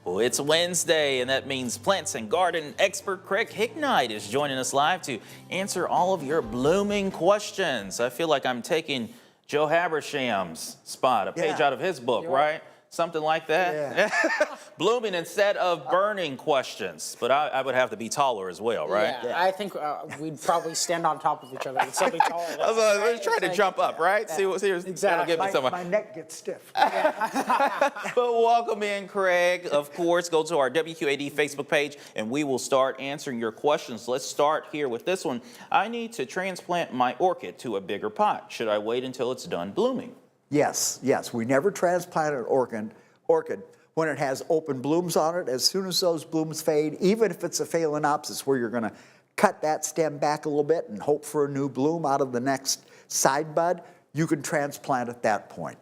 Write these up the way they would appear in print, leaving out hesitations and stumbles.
Well, it's Wednesday, and that means plants and garden expert Craig Hignight is joining us live to answer all of your blooming questions. I feel like I'm taking Joe Habersham's spot, a page out of his book, right? Something like that. Yeah. Blooming instead of burning questions. But I would have to be taller as well, right? Yeah, I think we'd probably stand on top of each other with somebody taller. I was trying to jump up, right? See what's exactly. My neck gets stiff. But welcome in, Craig. Of course, go to our WQAD Facebook page, and we will start answering your questions. Let's start here with this one. I need to transplant my orchid to a bigger pot. Should I wait until it's done blooming? Yes. We never transplant an orchid when it has open blooms on it. As soon as those blooms fade, even if it's a phalaenopsis where you're going to cut that stem back a little bit and hope for a new bloom out of the next side bud, you can transplant at that point.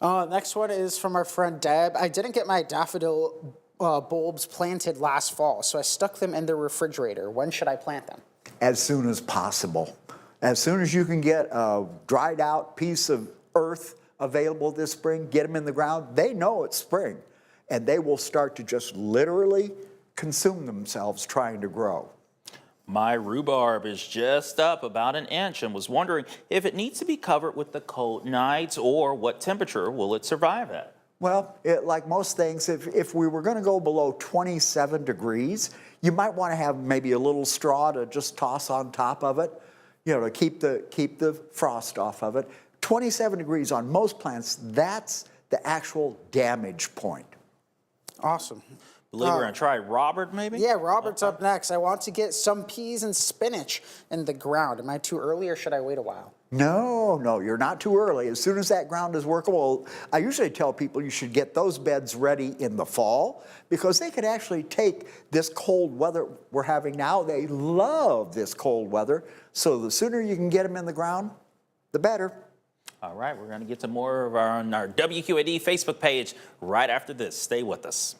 Next one is from our friend Deb. I didn't get my daffodil bulbs planted last fall, so I stuck them in the refrigerator. When should I plant them? As soon as possible. As soon as you can get a dried out piece of earth available this spring, get them in the ground. They know it's spring, and they will start to just literally consume themselves trying to grow. My rhubarb is just up about an inch and was wondering if it needs to be covered with the cold nights or what temperature will it survive at? Well, like most things, if we were going to go below 27 degrees, you might want to have maybe a little straw to just toss on top of it, to keep the frost off of it. 27 degrees on most plants, that's the actual damage point. Awesome. Believe we're going to try Robert, maybe? Yeah, Robert's up next. I want to get some peas and spinach in the ground. Am I too early or should I wait a while? No, you're not too early. As soon as that ground is workable, I usually tell people you should get those beds ready in the fall because they could actually take this cold weather we're having now. They love this cold weather. So the sooner you can get them in the ground, the better. All right, we're going to get to more of on our WQAD Facebook page right after this. Stay with us.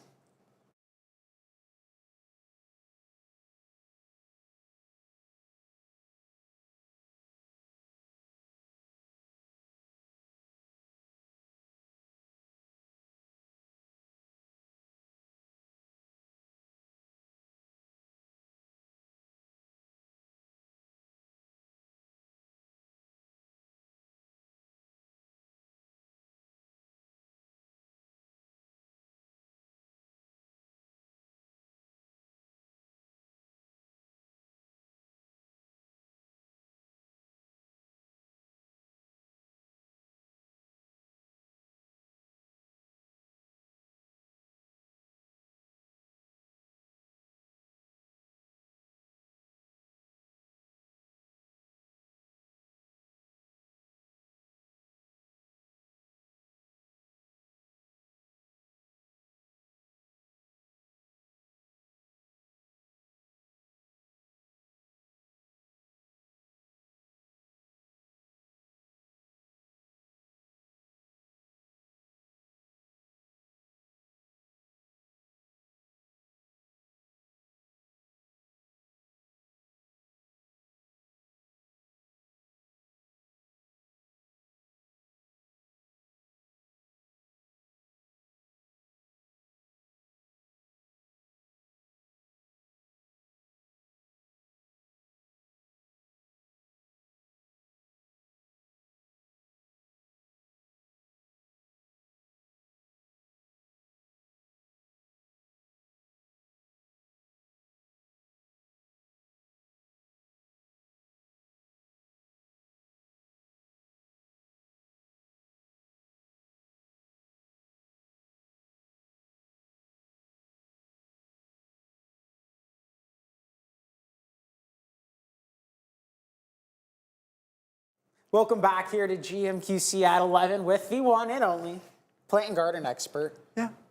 Welcome back here to GMQC at 11 with the one and only plant and garden expert,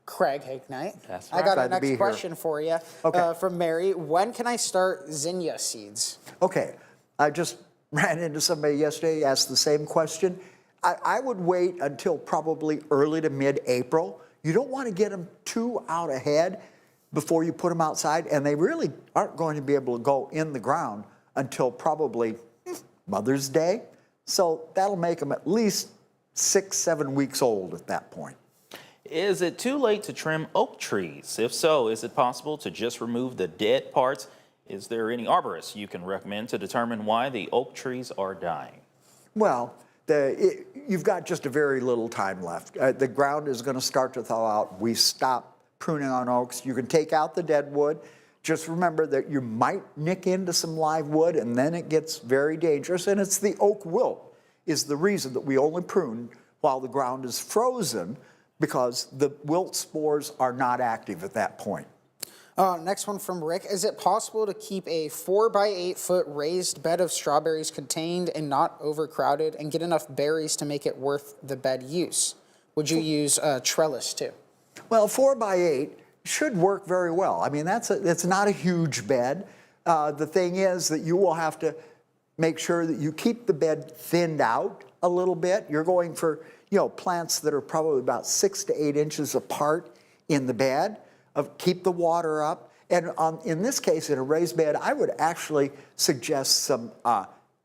Craig Hignight. That's right. I got Glad our next question for you from Mary. When can I start zinnia seeds? Okay, I just ran into somebody yesterday, asked the same question. I would wait until probably early to mid-April. You don't want to get them too out ahead before you put them outside, and they really aren't going to be able to go in the ground until probably Mother's Day. So that'll make them at least 6-7 weeks old at that point. Is it too late to trim oak trees? If so, is it possible to just remove the dead parts? Is there any arborist you can recommend to determine why the oak trees are dying? Well, you've got just a very little time left. The ground is going to start to thaw out. We stop pruning on oaks. You can take out the dead wood. Just remember that you might nick into some live wood, and then it gets very dangerous. And it's the oak wilt is the reason that we only prune while the ground is frozen, because the wilt spores are not active at that point. Next one from Rick. Is it possible to keep a 4 by 8 foot raised bed of strawberries contained and not overcrowded and get enough berries to make it worth the bed use? Would you use trellis too? Well, 4 by 8 should work very well. I mean, it's not a huge bed. The thing is that you will have to make sure that you keep the bed thinned out a little bit. You're going for, plants that are probably about 6 to 8 inches apart in the bed. Keep the water up. And in this case, in a raised bed, I would actually suggest some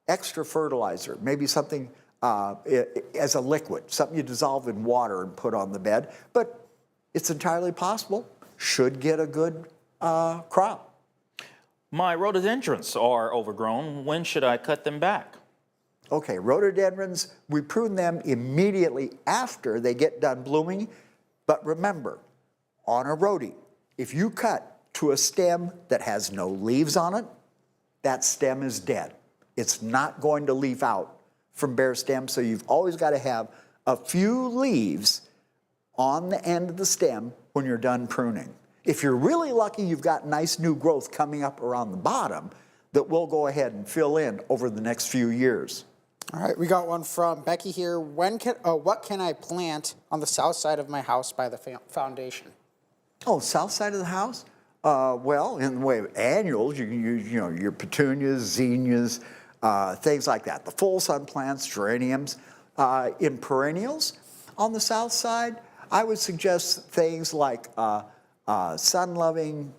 extra fertilizer, maybe something as a liquid, something you dissolve in water and put on the bed. But it's entirely possible. Should get a good crop. My rhododendrons are overgrown. When should I cut them back? Okay, rhododendrons, we prune them immediately after they get done blooming. But remember, on a rhodie, if you cut to a stem that has no leaves on it, that stem is dead. It's not going to leaf out from bare stems, so you've always got to have a few leaves on the end of the stem when you're done pruning. If you're really lucky, you've got nice new growth coming up around the bottom that we'll go ahead and fill in over the next few years. All right, we got one from Becky here. What can I plant on the south side of my house by the foundation? Oh, south side of the house? Well, in the way of annuals, you can use, your petunias, zinnias, things like that. The full sun plants, geraniums. In perennials, on the south side, I would suggest things like sun-loving,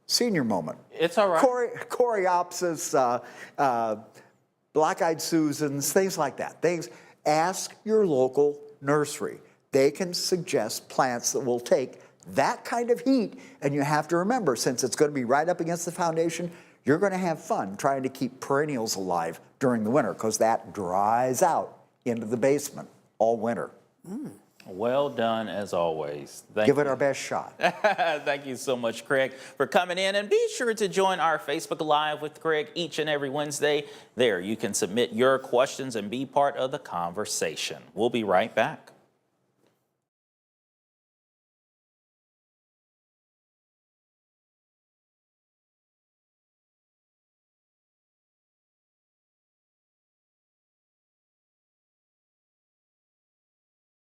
senior moment. It's all right. Coreopsis, black-eyed Susans, things like that. Ask your local nursery. They can suggest plants that will take that kind of heat, and you have to remember, since it's going to be right up against the foundation, you're going to have fun trying to keep perennials alive during the winter, because that dries out into the basement all winter. Well done, as always. Give it our best shot. Thank you so much, Craig, for coming in. And be sure to join our Facebook Live with Craig each and every Wednesday. There, you can submit your questions and be part of the conversation. We'll be right back.